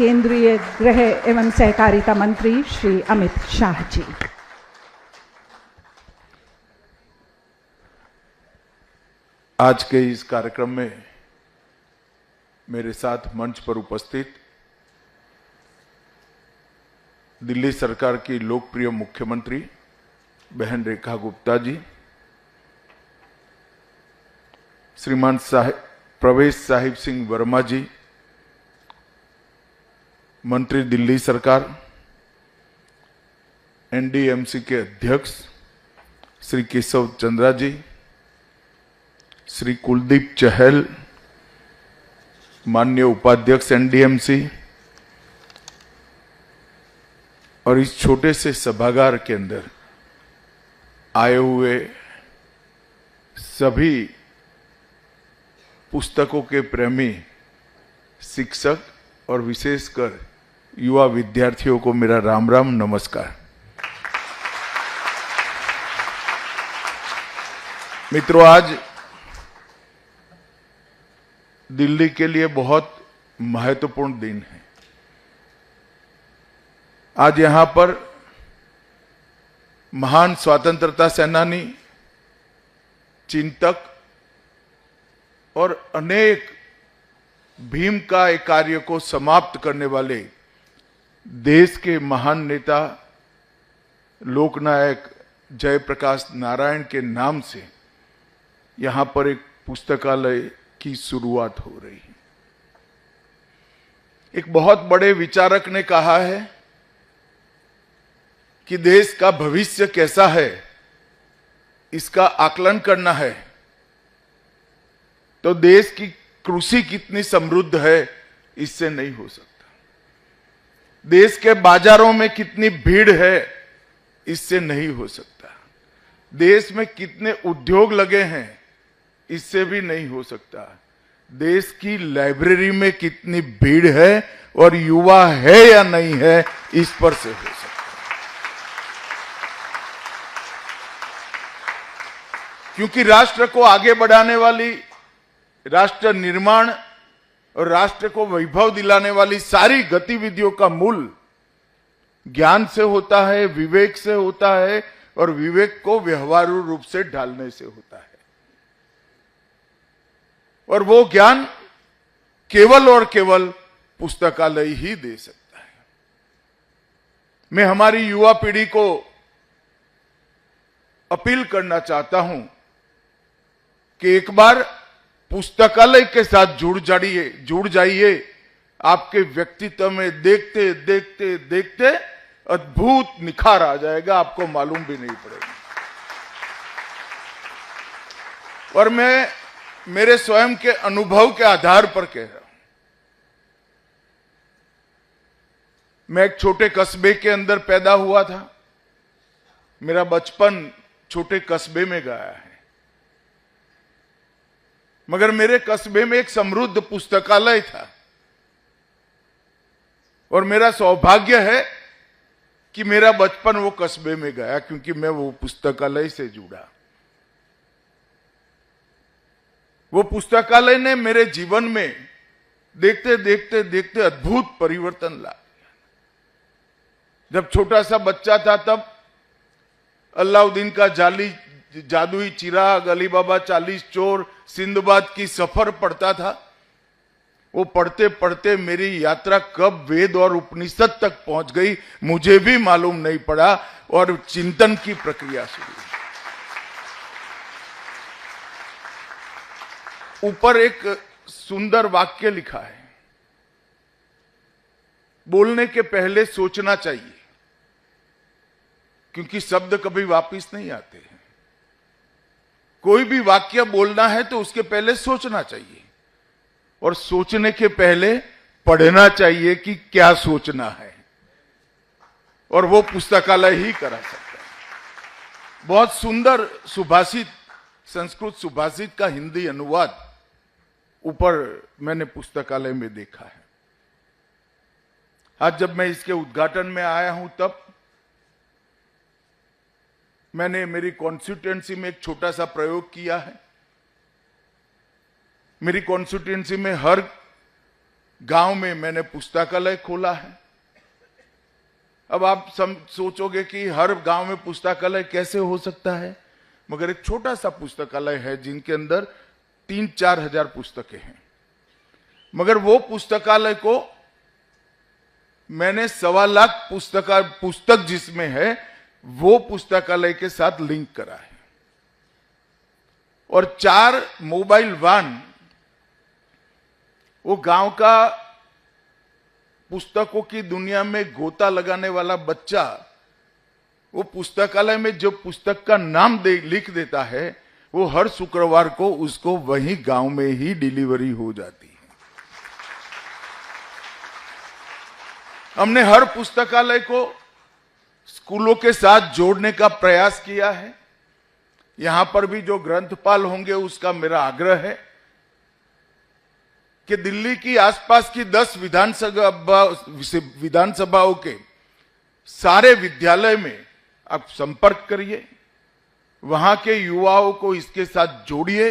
केंद्रीय गृह एवं सहकारिता मंत्री श्री अमित शाह जी। आज के इस कार्यक्रम में मेरे साथ मंच पर उपस्थित दिल्ली सरकार की लोकप्रिय मुख्यमंत्री बहन रेखा गुप्ता जी, श्रीमान प्रवेश साहिब सिंह वर्मा जी, मंत्री दिल्ली सरकार, एनडीएमसी के अध्यक्ष श्री केशव चंद्रा जी, श्री कुलदीप चहल, माननीय उपाध्यक्ष एनडीएमसी, और इस छोटे से सभागार के अंदर आए हुए सभी पुस्तकों के प्रेमी शिक्षक और विशेषकर युवा विद्यार्थियों को मेरा राम राम नमस्कार। मित्रों, आज दिल्ली के लिए बहुत महत्वपूर्ण दिन है। आज यहां पर महान स्वतंत्रता सेनानी, चिंतक और अनेक भीम का एक कार्य को समाप्त करने वाले देश के महान नेता लोकनायक जयप्रकाश नारायण के नाम से यहां पर एक पुस्तकालय की शुरुआत हो रही है। एक बहुत बड़े विचारक ने कहा है कि देश का भविष्य कैसा है, इसका आकलन करना है तो देश की कृषि कितनी समृद्ध है इससे नहीं हो सकता। देश के बाजारों में कितनी भीड़ है इससे नहीं हो सकता। देश में कितने उद्योग लगे हैं इससे भी नहीं हो सकता। देश की लाइब्रेरी में कितनी भीड़ है और युवा है या नहीं है इस पर से हो सकता। क्योंकि राष्ट्र को आगे बढ़ाने वाली, राष्ट्र निर्माण और राष्ट्र को वैभव दिलाने वाली सारी गतिविधियों का मूल ज्ञान से होता है, विवेक से होता है और विवेक को व्यवहारू रूप से ढालने से होता है। और वो ज्ञान केवल और केवल पुस्तकालय ही दे सकता है। मैं हमारी युवा पीढ़ी को अपील करना चाहता हूं कि एक बार पुस्तकालय के साथ जुड़ जाइए। आपके व्यक्तित्व में देखते देखते देखते अद्भुत निखार आ जाएगा, आपको मालूम भी नहीं पड़ेगा। और मैं मेरे स्वयं के अनुभव के आधार पर कह रहा हूं। मैं एक छोटे कस्बे के अंदर पैदा हुआ था। मेरा बचपन छोटे कस्बे में गया है, मगर मेरे कस्बे में एक समृद्ध पुस्तकालय था। और मेरा सौभाग्य है कि मेरा बचपन वो कस्बे में गया, क्योंकि मैं वो पुस्तकालय से जुड़ा। वो पुस्तकालय ने मेरे जीवन में देखते देखते देखते अद्भुत परिवर्तन ला दिया। जब छोटा सा बच्चा था तब अलाउद्दीन का जादुई चिराग, अली बाबा 40 चोर, सिंदबाद की सफर पढ़ता था। वो पढ़ते पढ़ते मेरी यात्रा कब वेद और उपनिषद तक पहुंच गई मुझे भी मालूम नहीं पड़ा, और चिंतन की प्रक्रिया शुरू। ऊपर एक सुंदर वाक्य लिखा है, बोलने के पहले सोचना चाहिए, क्योंकि शब्द कभी वापस नहीं आते हैं। कोई भी वाक्य बोलना है तो उसके पहले सोचना चाहिए, और सोचने के पहले पढ़ना चाहिए कि क्या सोचना है, और वो पुस्तकालय ही करा सकता है। बहुत सुंदर सुभाषित, संस्कृत सुभाषित का हिंदी अनुवाद ऊपर मैंने पुस्तकालय में देखा है। आज जब मैं इसके उद्घाटन में आया हूं तब मैंने मेरी कॉन्स्टिट्यूएंसी में एक छोटा सा प्रयोग किया है। मेरी कॉन्स्टिट्यूएंसी में हर गांव में मैंने पुस्तकालय खोला है। अब आप सोचोगे कि हर गांव में पुस्तकालय कैसे हो सकता है, मगर एक छोटा सा पुस्तकालय है जिनके अंदर 3-4 हजार पुस्तकें हैं। मगर वो पुस्तकालय को मैंने 1.25 लाख पुस्तक जिसमें है वो पुस्तकालय के साथ लिंक करा है, और 4 मोबाइल वान वो गांव का पुस्तकों की दुनिया में गोता लगाने वाला बच्चा वो पुस्तकालय में जो पुस्तक का नाम लिख देता है, वो हर शुक्रवार को उसको वही गांव में ही डिलीवरी हो जाती है। हमने हर पुस्तकालय को स्कूलों के साथ जोड़ने का प्रयास किया है। यहां पर भी जो ग्रंथपाल होंगे उसका मेरा आग्रह है कि दिल्ली की आसपास की 10 विधानसभाओं के सारे विद्यालय में आप संपर्क करिए, वहां के युवाओं को इसके साथ जोड़िए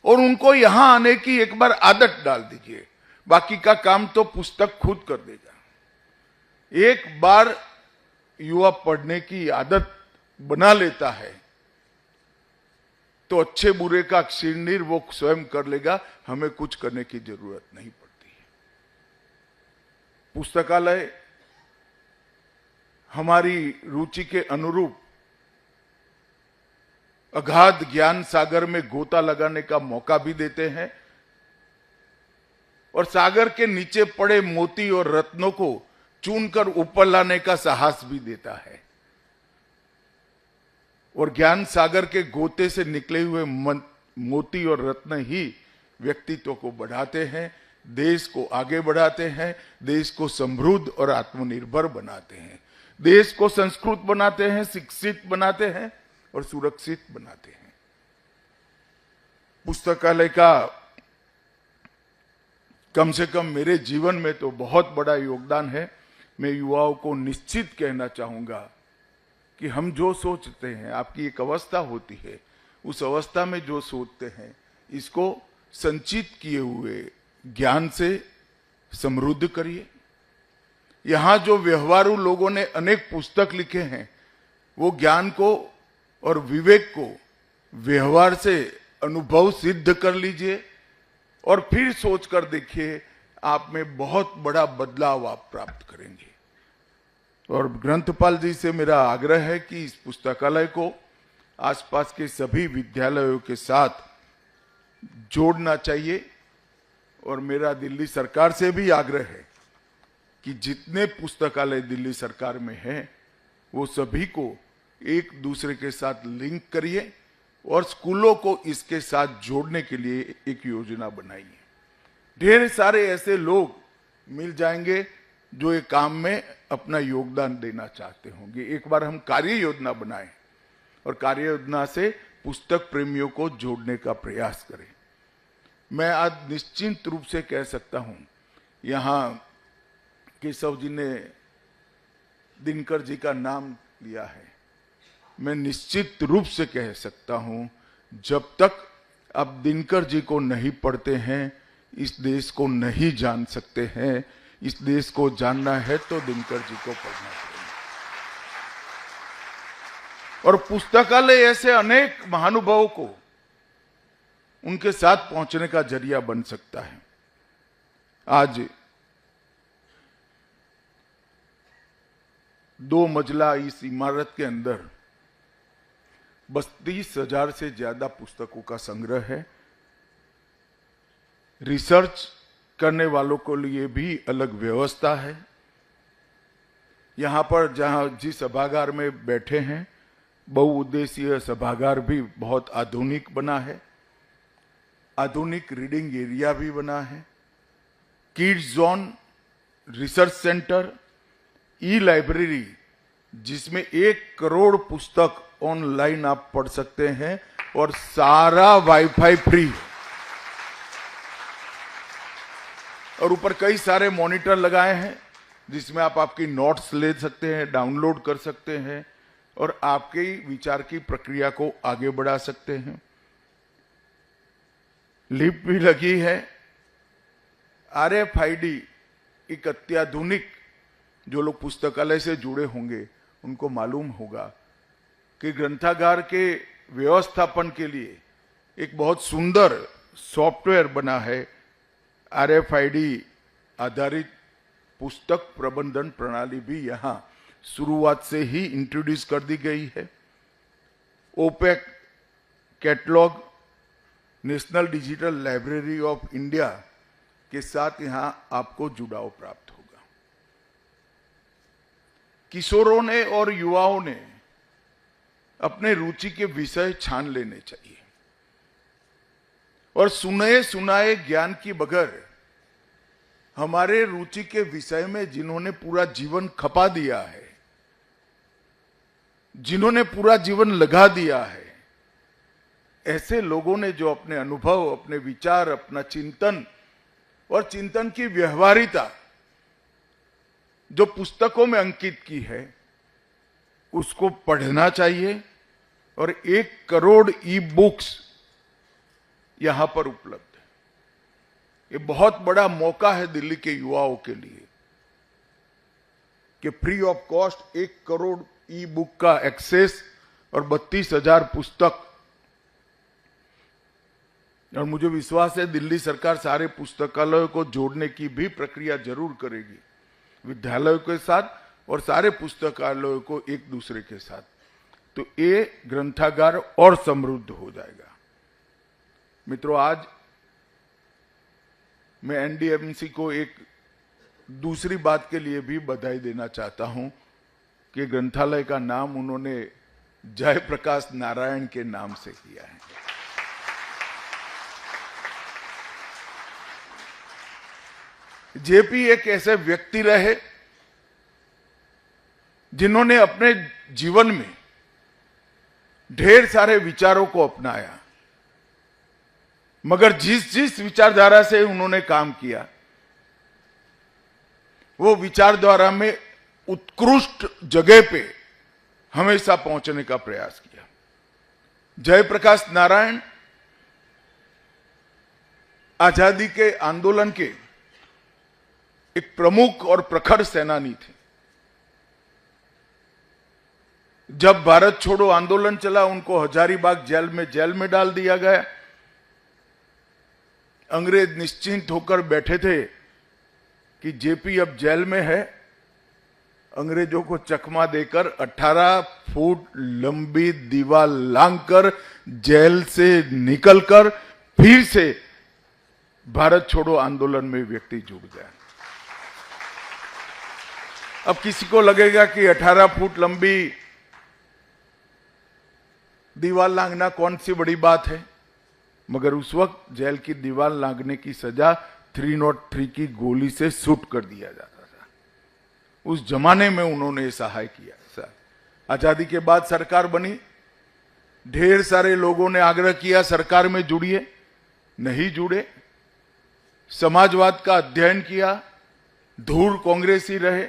और उनको यहां आने की एक बार आदत डाल दीजिए। बाकी का काम तो पुस्तक खुद कर देगा। एक बार युवा पढ़ने की आदत बना लेता है तो अच्छे बुरे का निर्णय वो स्वयं कर लेगा, हमें कुछ करने की जरूरत नहीं पड़ती है। पुस्तकालय हमारी रुचि के अनुरूप अगाध ज्ञान सागर में गोता लगाने का मौका भी देते हैं और सागर के नीचे पड़े मोती और रत्नों को चुनकर ऊपर लाने का साहस भी देता है। और ज्ञान सागर के गोते से निकले हुए मोती और रत्न ही व्यक्तित्व को बढ़ाते हैं, देश को आगे बढ़ाते हैं, देश को समृद्ध और आत्मनिर्भर बनाते हैं, देश को संस्कृत बनाते हैं, शिक्षित बनाते हैं और सुरक्षित बनाते हैं। पुस्तकालय का कम से कम मेरे जीवन में तो बहुत बड़ा योगदान है। मैं युवाओं को निश्चित कहना चाहूंगा कि हम जो सोचते हैं, आपकी एक अवस्था होती है, उस अवस्था में जो सोचते हैं इसको संचित किए हुए ज्ञान से समृद्ध करिए। यहां जो व्यवहारू लोगों ने अनेक पुस्तक लिखे हैं, वो ज्ञान को और विवेक को व्यवहार से अनुभव सिद्ध कर लीजिए और फिर सोचकर देखिए, आप में बहुत बड़ा बदलाव आप प्राप्त करेंगे। और ग्रंथपाल जी से मेरा आग्रह है कि इस पुस्तकालय को आसपास के सभी विद्यालयों के साथ जोड़ना चाहिए। और मेरा दिल्ली सरकार से भी आग्रह है कि जितने पुस्तकालय दिल्ली सरकार में हैं, वो सभी को एक दूसरे के साथ लिंक करिए और स्कूलों को इसके साथ जोड़ने के लिए एक योजना बनाइए। ढेर सारे ऐसे लोग मिल जाएंगे जो एक काम में अपना योगदान देना चाहते होंगे। एक बार हम कार्य योजना बनाएं और कार्य योजना से पुस्तक प्रेमियों को जोड़ने का प्रयास करें। मैं आज निश्चिंत रूप से कह सकता हूं, यहां केशव जी ने दिनकर जी का नाम लिया है, मैं निश्चित रूप से कह सकता हूं, जब तक आप दिनकर जी को नहीं पढ़ते हैं, इस देश को नहीं जान सकते हैं। इस देश को जानना है तो दिनकर जी को पढ़ना चाहिए। और पुस्तकालय ऐसे अनेक महानुभावों को उनके साथ पहुंचने का जरिया बन सकता है। आज 2 मंजिला इस इमारत के अंदर बस 30,000 से ज्यादा पुस्तकों का संग्रह है। रिसर्च करने वालों को लिए भी अलग व्यवस्था है। यहां पर जिस सभागार में बैठे हैं, बहुउद्देशीय सभागार भी बहुत आधुनिक बना है, आधुनिक रीडिंग एरिया भी बना है, किड्स जोन, रिसर्च सेंटर, ई लाइब्रेरी जिसमें 1 करोड़ पुस्तक ऑनलाइन आप पढ़ सकते हैं और सारा वाईफाई फ्री है। और ऊपर कई सारे मॉनिटर लगाए हैं जिसमें आप आपकी नोट्स ले सकते हैं, डाउनलोड कर सकते हैं और आपके विचार की प्रक्रिया को आगे बढ़ा सकते हैं। लिफ्ट भी लगी है। RFID एक अत्याधुनिक, जो लोग पुस्तकालय से जुड़े होंगे उनको मालूम होगा कि ग्रंथागार के व्यवस्थापन के लिए एक बहुत सुंदर सॉफ्टवेयर बना है। RFID आधारित पुस्तक प्रबंधन प्रणाली भी यहां शुरुआत से ही इंट्रोड्यूस कर दी गई है। OPAC catalogue, national digital library of India के साथ यहां आपको जुड़ाव प्राप्त होगा। किशोरों ने और युवाओं ने अपने रुचि के विषय छान लेने चाहिए और सुने सुनाए ज्ञान की बगैर हमारे रुचि के विषय में जिन्होंने पूरा जीवन खपा दिया है, जिन्होंने पूरा जीवन लगा दिया है, ऐसे लोगों ने जो अपने अनुभव, अपने विचार, अपना चिंतन और चिंतन की व्यवहारिता जो पुस्तकों में अंकित की है, उसको पढ़ना चाहिए। और 1 करोड़ ई बुक्स यहां पर उपलब्ध है। ये बहुत बड़ा मौका है दिल्ली के युवाओं के लिए कि free of cost 1 crore E book का एक्सेस और 32,000 पुस्तक। और मुझे विश्वास है दिल्ली सरकार सारे पुस्तकालयों को जोड़ने की भी प्रक्रिया जरूर करेगी, विद्यालयों के साथ और सारे पुस्तकालयों को एक दूसरे के साथ। तो ये ग्रंथागार और समृद्ध हो जाएगा। मित्रों, आज मैं NDMC को एक दूसरी बात के लिए भी बधाई देना चाहता हूं कि ग्रंथालय का नाम उन्होंने जयप्रकाश नारायण के नाम से किया है। जेपी एक ऐसे व्यक्ति रहे जिन्होंने अपने जीवन में ढेर सारे विचारों को अपनाया, मगर जिस जिस विचारधारा से उन्होंने काम किया वो विचारधारा में उत्कृष्ट जगह पे हमेशा पहुंचने का प्रयास किया। जयप्रकाश नारायण आजादी के आंदोलन के एक प्रमुख और प्रखर सेनानी थे। जब भारत छोड़ो आंदोलन चला, उनको हजारीबाग जेल में डाल दिया गया। अंग्रेज निश्चिंत होकर बैठे थे कि जेपी अब जेल में है। अंग्रेजों को चकमा देकर 18 फुट लंबी दीवार लांघकर जेल से निकलकर फिर से भारत छोड़ो आंदोलन में व्यक्ति जुड़ गया। अब किसी को लगेगा कि 18 फुट लंबी दीवार लांघना कौन सी बड़ी बात है, मगर उस वक्त जेल की दीवार लांघने की सजा 303 की गोली से शूट कर दिया जाता था। उस जमाने में उन्होंने सहाय किया। सर, आजादी के बाद सरकार बनी, ढेर सारे लोगों ने आग्रह किया सरकार में जुड़िए, नहीं जुड़े। समाजवाद का अध्ययन किया, धूर कांग्रेसी रहे,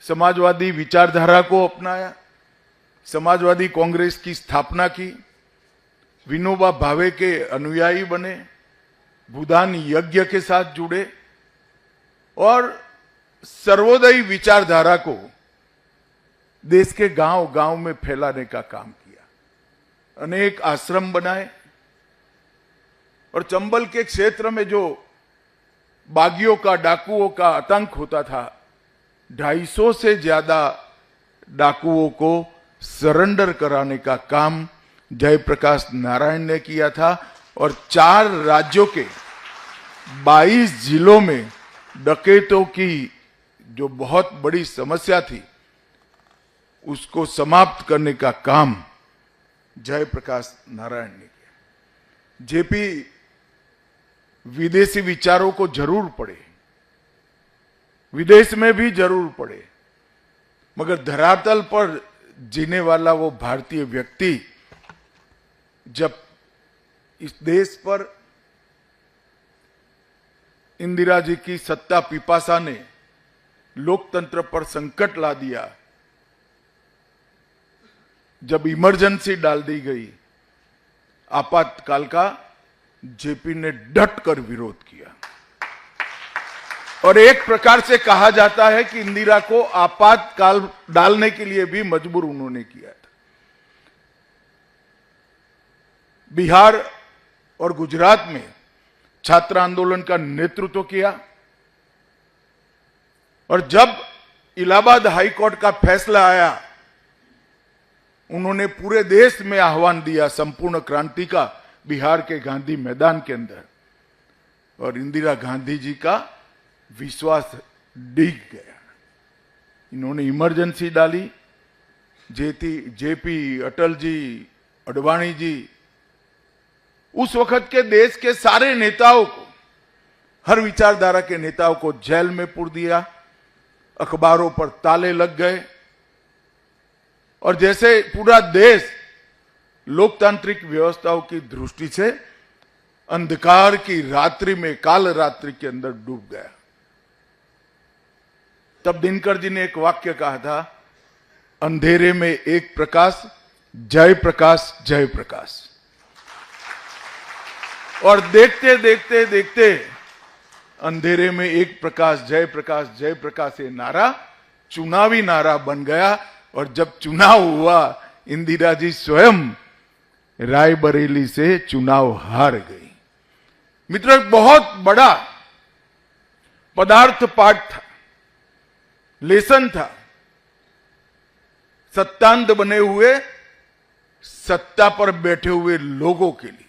समाजवादी विचारधारा को अपनाया, समाजवादी कांग्रेस की स्थापना की, विनोबा भावे के अनुयायी बने, भूदान यज्ञ के साथ जुड़े और सर्वोदयी विचारधारा को देश के गांव-गांव में फैलाने का काम किया। अनेक आश्रम बनाए और चंबल के क्षेत्र में जो बागियों का, डाकुओं का आतंक होता था, 250 से ज्यादा डाकुओं को सरेंडर कराने का काम जयप्रकाश नारायण ने किया था और 4 राज्यों के 22 जिलों में डकैतों की जो बहुत बड़ी समस्या थी उसको समाप्त करने का काम जयप्रकाश नारायण ने किया। जेपी विदेशी विचारों को जरूर पढ़े, विदेश में भी जरूर पढ़े, मगर धरातल पर जीने वाला वो भारतीय व्यक्ति जब इस देश पर इंदिरा जी की सत्ता पिपासा ने लोकतंत्र पर संकट ला दिया, जब इमरजेंसी डाल दी गई, आपातकाल का, जेपी ने डट कर विरोध किया और एक प्रकार से कहा जाता है कि इंदिरा को आपातकाल डालने के लिए भी मजबूर उन्होंने किया था। बिहार और गुजरात में छात्र आंदोलन का नेतृत्व किया और जब इलाहाबाद हाईकोर्ट का फैसला आया, उन्होंने पूरे देश में आह्वान दिया संपूर्ण क्रांति का बिहार के गांधी मैदान के अंदर, और इंदिरा गांधी जी का विश्वास डिग गया। इन्होंने इमरजेंसी डाली। जेपी, अटल जी, अडवाणी जी, उस वक्त के देश के सारे नेताओं को, हर विचारधारा के नेताओं को जेल में पुर दिया, अखबारों पर ताले लग गए, और जैसे पूरा देश लोकतांत्रिक व्यवस्थाओं की दृष्टि से अंधकार की रात्रि में, काल रात्रि के अंदर डूब गया। तब दिनकर जी ने एक वाक्य कहा था, अंधेरे में एक प्रकाश, जय प्रकाश, जय प्रकाश। और देखते देखते देखते अंधेरे में एक प्रकाश, जय प्रकाश, जय प्रकाश, ये नारा चुनावी नारा बन गया। और जब चुनाव हुआ, इंदिरा जी स्वयं रायबरेली से चुनाव हार गई। मित्रों, एक बहुत बड़ा पदार्थ पाठ था, लेसन था। सत्तांध बने हुए, सत्ता पर बैठे हुए लोगों के लिए।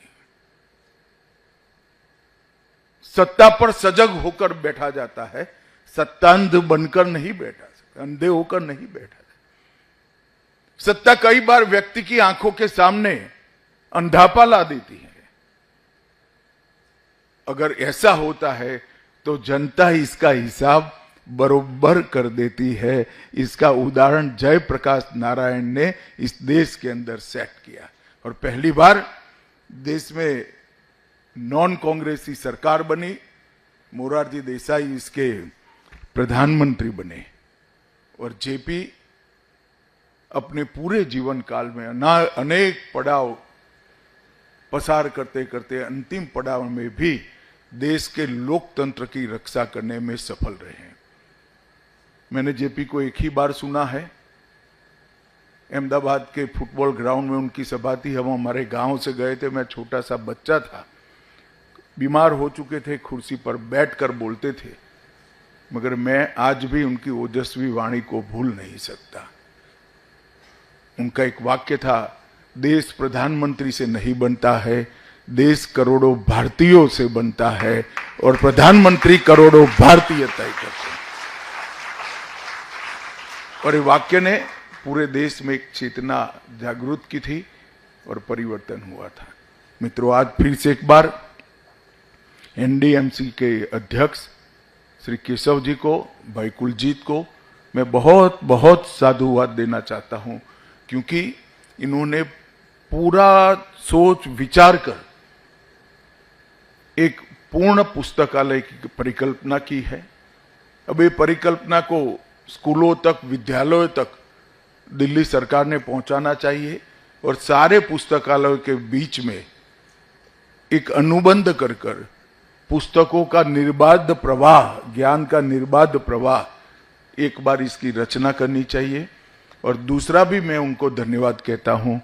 सत्ता पर सजग होकर बैठा जाता है, सत्तांध बनकर नहीं बैठा सकता, अंधे होकर नहीं बैठा। सत्ता कई बार व्यक्ति की आंखों के सामने अंधापा ला देती है। अगर ऐसा होता है तो जनता इसका हिसाब बरोबर कर देती है। इसका उदाहरण जयप्रकाश नारायण ने इस देश के अंदर सेट किया, और पहली बार देश में नॉन कांग्रेसी सरकार बनी। मोरारजी देसाई इसके प्रधानमंत्री बने, और जेपी अपने पूरे जीवन काल में अनेक पड़ाव पसार करते करते अंतिम पड़ाव में भी देश के लोकतंत्र की रक्षा करने में सफल रहे हैं। मैंने जेपी को एक ही बार सुना है, अहमदाबाद के फुटबॉल ग्राउंड में उनकी सभा थी। हम हमारे गांव से गए थे, मैं छोटा सा बच्चा था, बीमार हो चुके थे, कुर्सी पर बैठकर बोलते थे, मगर मैं आज भी उनकी ओजस्वी वाणी को भूल नहीं सकता। उनका एक वाक्य था, देश प्रधानमंत्री से नहीं बनता है, देश करोड़ों भारतीयों से बनता है, और प्रधानमंत्री करोड़ों भारतीय तय करते हैं। और ये वाक्य ने पूरे देश में एक चेतना जागृत की थी और परिवर्तन हुआ था। मित्रों, आज फिर से एक बार एनडीएमसी के अध्यक्ष श्री केशव जी को, भाई कुलजीत को मैं बहुत बहुत साधुवाद देना चाहता हूं, क्योंकि इन्होंने पूरा सोच विचार कर एक पूर्ण पुस्तकालय की परिकल्पना की है। अब ये परिकल्पना को स्कूलों तक, विद्यालयों तक दिल्ली सरकार ने पहुंचाना चाहिए, और सारे पुस्तकालयों के बीच में एक अनुबंध कर कर पुस्तकों का निर्बाध प्रवाह, ज्ञान का निर्बाध प्रवाह एक बार इसकी रचना करनी चाहिए। और दूसरा भी मैं उनको धन्यवाद कहता हूं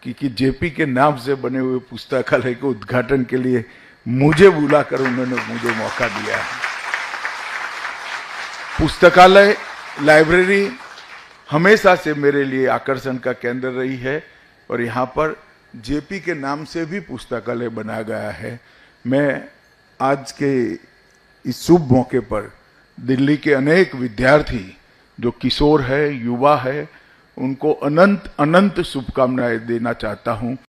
कि जेपी के नाम से बने हुए पुस्तकालय के उद्घाटन के लिए मुझे बुलाकर उन्होंने मुझे मौका दिया है। पुस्तकालय, लाइब्रेरी हमेशा से मेरे लिए आकर्षण का केंद्र रही है, और यहाँ पर जेपी के नाम से भी पुस्तकालय बनाया गया है। मैं आज के इस शुभ मौके पर दिल्ली के अनेक विद्यार्थी जो किशोर है, युवा है, उनको अनंत अनंत शुभकामनाएं देना चाहता हूं।